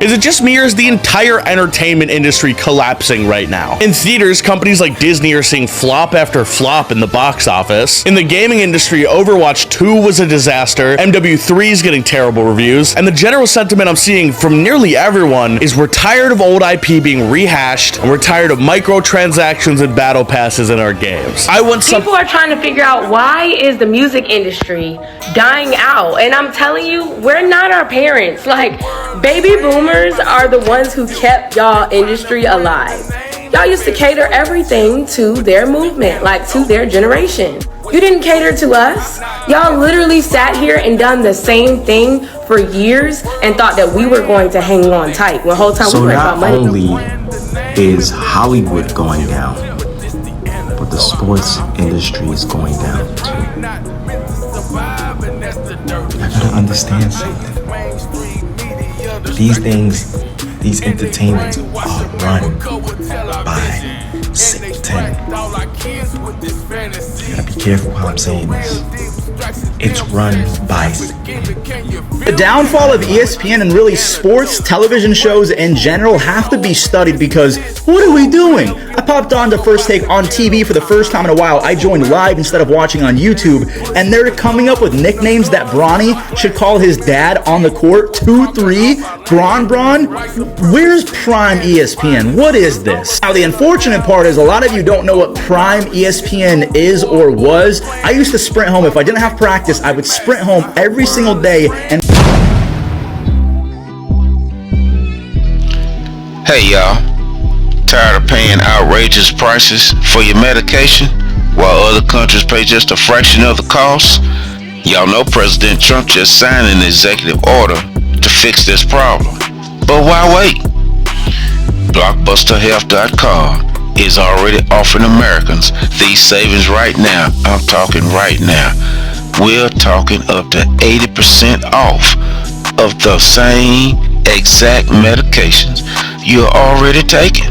Is it just me, or is the entire entertainment industry collapsing right now? In theaters, companies like Disney are seeing flop after flop in the box office. In the gaming industry, Overwatch 2 was a disaster, MW3 is getting terrible reviews, and the general sentiment I'm seeing from nearly everyone is we're tired of old IP being rehashed, and we're tired of microtransactions and battle passes in our games. People are trying to figure out, why is the music industry dying out? And I'm telling you, we're not our parents. Like, baby boomers are the ones who kept y'all industry alive. Y'all used to cater everything to their movement, like to their generation. You didn't cater to us. Y'all literally sat here and done the same thing for years and thought that we were going to hang on tight. The whole time we were about money. So not only is Hollywood going down, but the sports industry is going down too. I gotta understand something. These things, these entertainments are run by Satan. You gotta be careful how I'm saying this. It's run by Satan. The downfall of ESPN and really sports television shows in general have to be studied, because what are we doing? I popped on to First Take on TV for the first time in a while. I joined live instead of watching on YouTube, and they're coming up with nicknames that Bronny should call his dad on the court. 2-3, Bron. Where's Prime ESPN? What is this? Now, the unfortunate part is a lot of you don't know what Prime ESPN is or was. I used to sprint home. If I didn't have practice, I would sprint home every single day and... Hey y'all, tired of paying outrageous prices for your medication while other countries pay just a fraction of the cost? Y'all know President Trump just signed an executive order to fix this problem. But why wait? BlockbusterHealth.com is already offering Americans these savings right now. I'm talking right now. We're talking up to 80% off of the same exact medications you're already taking.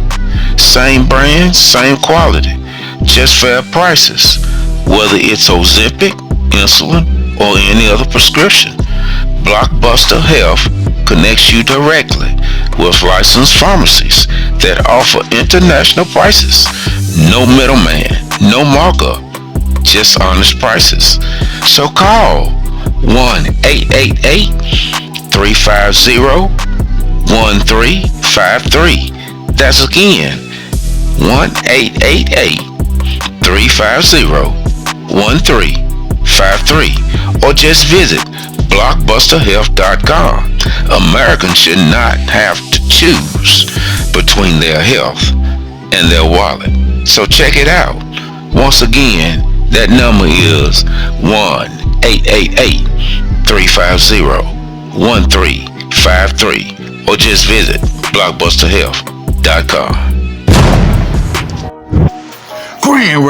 Same brand, same quality, just fair prices. Whether it's Ozempic, insulin, or any other prescription, Blockbuster Health connects you directly with licensed pharmacies that offer international prices. No middleman, no markup, just honest prices. So call 1-888-350-1353. That's again 1-888-350-1353, or just visit BlockbusterHealth.com. Americans should not have to choose between their health and their wallet. So check it out. Once again, that number is 1-888-350-1353, or just visit BlockbusterHealth.com. Grand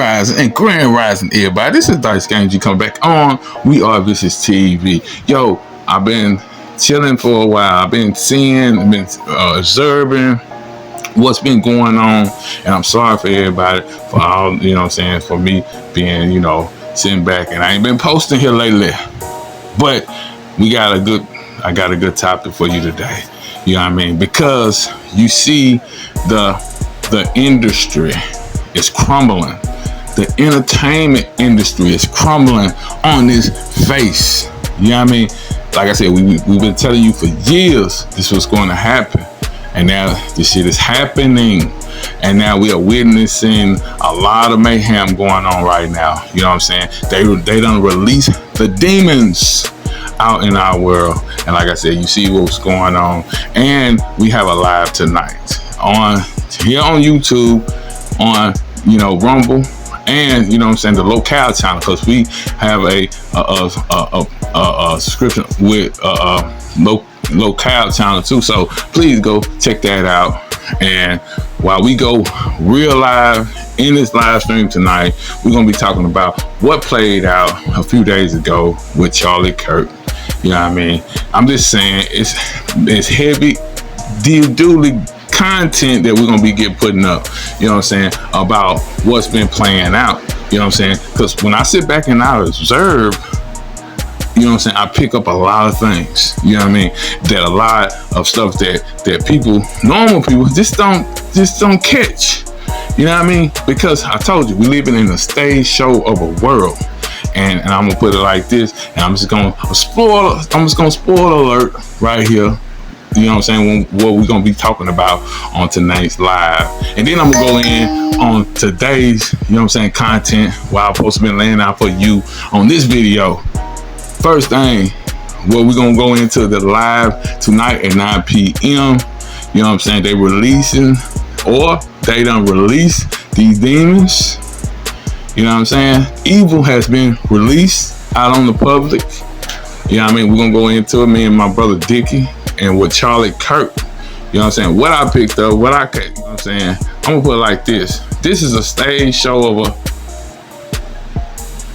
Rising, everybody. This is Dice Games. You come back on. We are VishusTv. Yo, I've been chilling for a while. I've been seeing, observing what's been going on, and I'm sorry for everybody for all, you know what I'm saying, for me being, sitting back, and I ain't been posting here lately. But I got a good topic for you today. You know what I mean? Because you see the industry is crumbling. The entertainment industry is crumbling on its face. You know what I mean? Like I said, we've been telling you for years this was going to happen. And now this shit is happening. And now we are witnessing a lot of mayhem going on right now. You know what I'm saying? They done release the demons out in our world. And like I said, you see what's going on. And we have a live tonight here on YouTube, on Rumble, and the locale channel, because we have a subscription with locale channel too. So please go check that out. And while we go real live in this live stream tonight, we're gonna be talking about what played out a few days ago with Charlie Kirk. You know what I mean? I'm just saying it's heavy duty content that we're gonna be putting up, you know what I'm saying, about what's been playing out, you know what I'm saying? Because when I sit back and I observe, you know what I'm saying, I pick up a lot of things, you know what I mean, that a lot of stuff that people, normal people, just don't catch, you know what I mean? Because I told you, we living in a stage show of a world. And I'm gonna put it like this, and I'm just gonna spoil alert right here. You know what I'm saying? What we're gonna be talking about on tonight's live, and then I'm gonna go in on today's, you know what I'm saying, content. While I'm supposed to be laying out for you on this video. First thing, what we're gonna go into the live tonight at 9 p.m. You know what I'm saying? They releasing, or they done released these demons. You know what I'm saying? Evil has been released out on the public. You know what I mean? We're going to go into it, me and my brother Dickie, and with Charlie Kirk. You know what I'm saying? What I picked up, you know what I'm saying? I'm going to put it like this. This is a stage show of a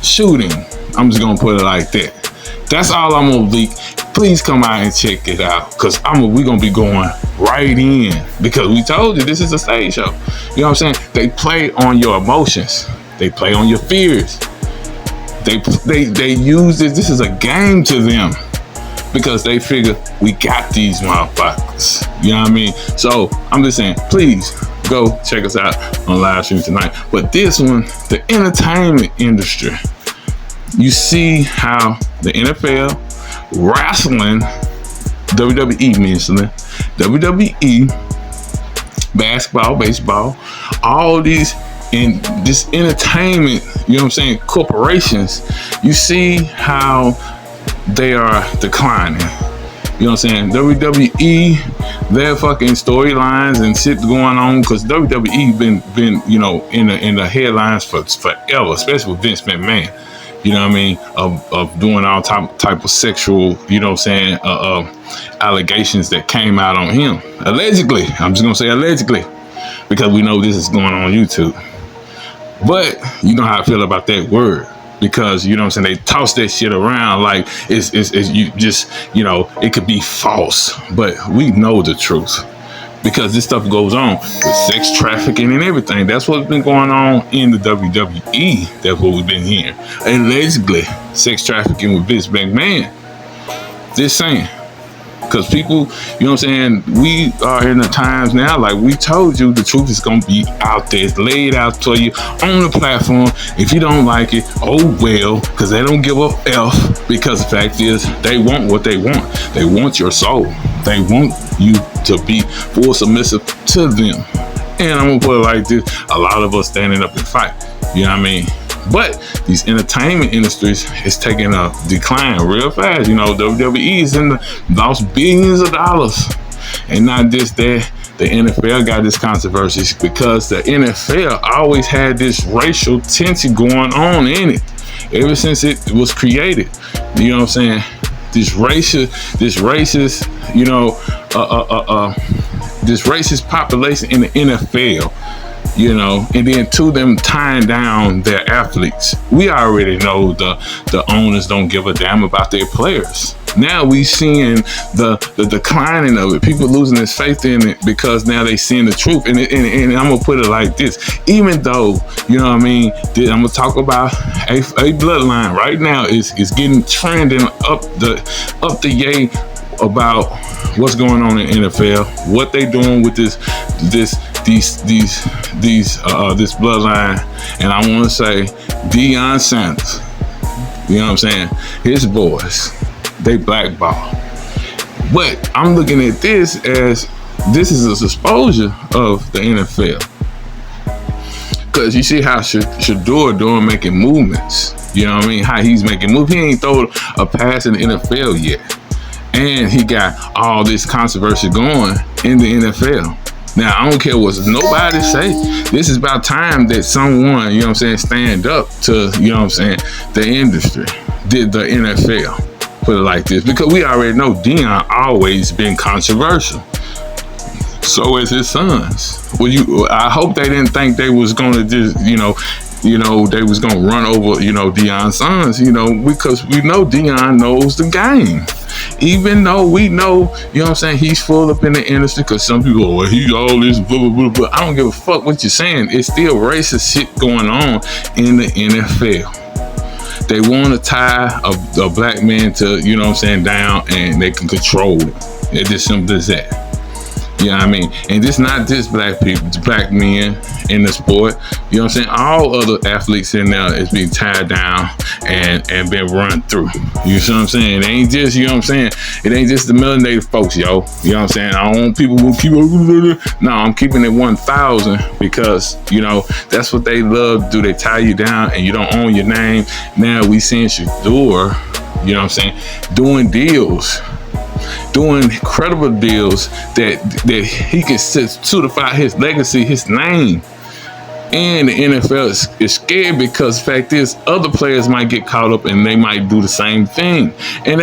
shooting. I'm just going to put it like that. That's all I'm going to leak. Please come out and check it out, because we're going to be going right in, because we told you this is a stage show. You know what I'm saying? They play on your emotions. They play on your fears. They use this. This is a game to them, because they figure we got these motherfuckers. You know what I mean? So I'm just saying, please go check us out on live stream tonight. But this one, the entertainment industry, you see how the NFL, wrestling, WWE mentioning, WWE, basketball, baseball, all these in this entertainment, you know what I'm saying, corporations, you see how they are declining. You know what I'm saying? WWE, their fucking storylines and shit going on, because WWE been you know, in the headlines for forever, especially with Vince McMahon. You know what I mean? Of doing all type of sexual, you know what I'm saying, allegations that came out on him. Allegedly. I'm just gonna say allegedly, because we know this is going on YouTube. But you know how I feel about that word, because you know what I'm saying, they toss that shit around like it's you just, you know, it could be false, but we know the truth, because this stuff goes on with sex trafficking and everything. That's what's been going on in the WWE. That's what we've been hearing. Allegedly, sex trafficking with Vince McMahon. Just saying. Because people, you know what I'm saying, we are in the times now, like we told you, the truth is going to be out there. It's laid out for you on the platform. If you don't like it, oh well, because they don't give a F, because the fact is, they want what they want. They want your soul. They want you to be full submissive to them. And I'm going to put it like this, a lot of us standing up and fight. You know what I mean? But these entertainment industries is taking a decline real fast. You know, WWE is lost billions of dollars. And not just that, the NFL got this controversy, because the NFL always had this racial tension going on in it ever since it was created. You know what I'm saying? This racist, you know, this racist population in the NFL. You know, and then to them tying down their athletes. We already know the owners don't give a damn about their players. Now we seeing the declining of it. People losing their faith in it, because now they seeing the truth. And I'm gonna put it like this: even though, you know what I mean, I'm gonna talk about a bloodline right now is getting trending up the yay about what's going on in NFL, what they doing with this bloodline. And I want to say Deion Sanders, you know what I'm saying, his boys, they blackball. But I'm looking at this as this is a exposure of the NFL, because you see how Shador doing, making movements. You know what I mean? How he's making moves. He ain't thrown a pass in the NFL yet. And he got all this controversy going in the NFL. Now, I don't care what nobody say. This is about time that someone, you know what I'm saying, stand up to, you know what I'm saying, the industry, the NFL, put it like this. Because we already know Deion always been controversial. So is his sons. Well, I hope they didn't think they was going to just, you know, they was going to run over, you know, Deion's sons, you know, because we know Deion knows the game. Even though we know, you know what I'm saying, he's full up in the industry, because some people, well, he all this, blah, blah, blah, blah. I don't give a fuck what you're saying. It's still racist shit going on in the NFL. They want to tie a black man to, you know what I'm saying, down, and they can control it. It's as simple as that. You know what I mean? And it's not just black people, it's black men in the sport. You know what I'm saying? All other athletes in there is being tied down and been run through. You see what I'm saying? It ain't just, you know what I'm saying? It ain't just the melanated folks, yo. You know what I'm saying? I don't want people who keep, no, I'm keeping it 1,000, because, you know, that's what they love to do. They tie you down and you don't own your name. Now we seeing Shador, you know what I'm saying, doing deals. Doing incredible deals that he can certify his legacy, his name. And the NFL is scared, because the fact is, other players might get caught up and they might do the same thing. And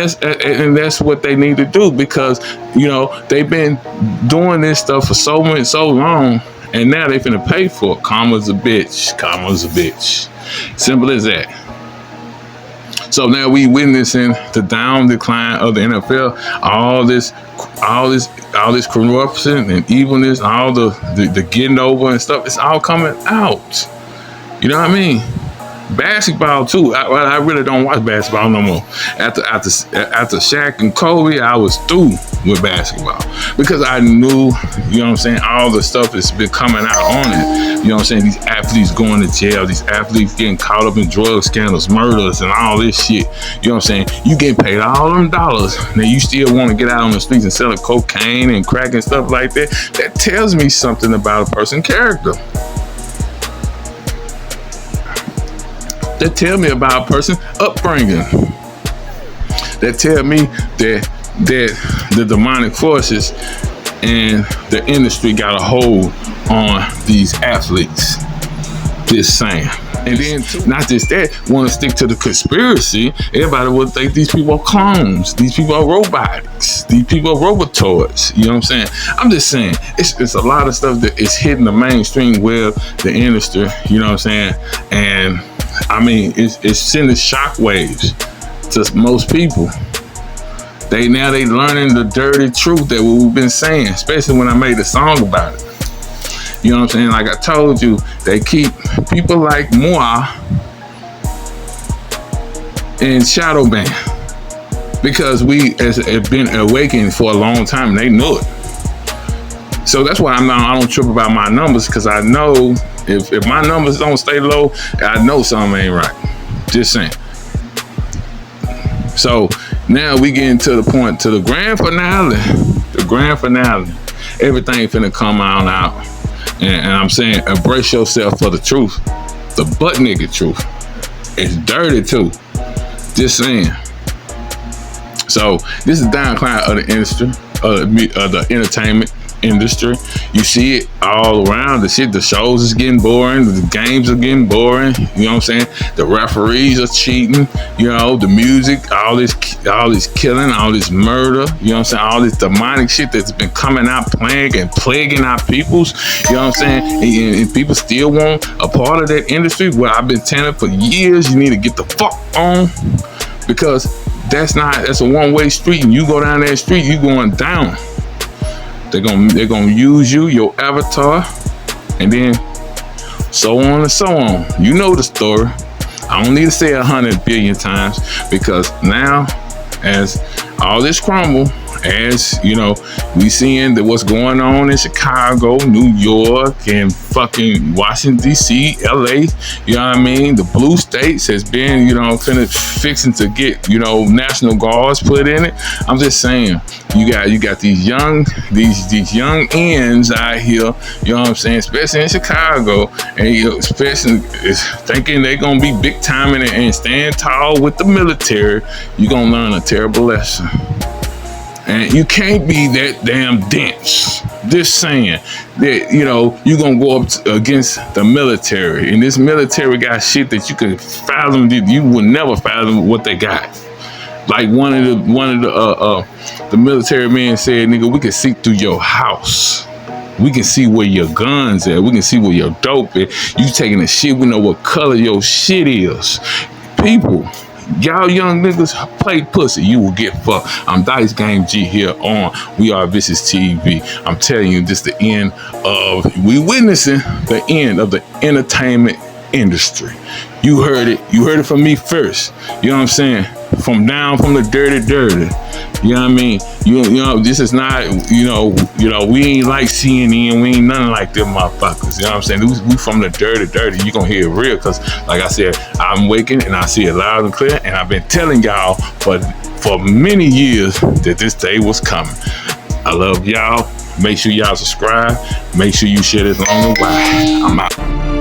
that's what they need to do, because, you know, they've been doing this stuff for so long, and now they finna pay for it. Karma's a bitch. Karma's a bitch. Simple as that. So now we witnessing the down decline of the NFL. All this corruption and evilness, all the getting over and stuff. It's all coming out. You know what I mean? Basketball too. I really don't watch basketball no more. After Shaq and Kobe, I was through with basketball, because I knew, you know what I'm saying, all the stuff that's been coming out on it. You know what I'm saying? These athletes going to jail, these athletes getting caught up in drug scandals, murders, and all this shit. You know what I'm saying? You getting paid all them dollars, now you still want to get out on the streets and selling cocaine and crack and stuff like that. That tells me something about a person's character. That tell me about a person's upbringing. That tell me that the demonic forces and the industry got a hold on these athletes. Just saying. And then, not just that, want to stick to the conspiracy. Everybody would think these people are clones. These people are robotics. These people are robotoids. You know what I'm saying? I'm just saying, it's a lot of stuff that is hitting the mainstream web, the industry. You know what I'm saying? And I mean, it's sending shockwaves to most people. They learning the dirty truth that we've been saying, especially when I made a song about it. You know what I'm saying? Like I told you, they keep people like moi in shadow ban, because we have been awakened for a long time, and they knew it. So that's why I don't trip about my numbers, because I know if my numbers don't stay low, I know something ain't right. Just saying. So now we getting to the point, to the grand finale. The grand finale. Everything finna come on out. And I'm saying, embrace yourself for the truth. The butt nigga truth. It's dirty too. Just saying. So this is downcline of the industry, of the entertainment industry. You see it all around. The shows is getting boring. The games are getting boring. You know what I'm saying? The referees are cheating. You know, the music, all this killing, all this murder. You know what I'm saying? All this demonic shit that's been coming out, plaguing our peoples. You know what I'm saying? And people still want a part of that industry. Well, I've been telling for years, you need to get the fuck on, because that's a one-way street, and you go down that street, you going down. They're gonna use you, your avatar, and then so on and so on. You know the story. I don't need to say 100 billion times, because now, as all this crumble, as you know, we seeing that what's going on in Chicago, New York, and fucking Washington D.C., L.A. You know what I mean? The blue states has been, you know, fixing to get, you know, National Guards put in it. I'm just saying, you got these young ends out here. You know what I'm saying? Especially in Chicago, and you know, especially thinking they're gonna be big time in it and stand tall with the military. You're gonna learn a terrible lesson. And you can't be that damn dense. Just saying that, you know, you're gonna go up against the military, and this military got shit that you could fathom. You would never fathom what they got. Like one of the military men said, "Nigga, we can see through your house. We can see where your guns at. We can see where your dope is. You taking the shit. We know what color your shit is." People, Y'all young niggas play pussy, you will get fucked. I'm Dice Game G here on We Are Vicious TV. I'm telling you, this the end of, we witnessing the end of the entertainment industry. You heard it from me first. You know what I'm saying? From the dirty. You know what I mean? You know, this is not, you know, we ain't like CNN, we ain't nothing like them motherfuckers. You know what I'm saying? We from the dirty. You gonna hear it real, cause like I said, I'm waking and I see it loud and clear, and I've been telling y'all for many years that this day was coming. I love y'all. Make sure y'all subscribe. Make sure you share this on the wide. I'm out.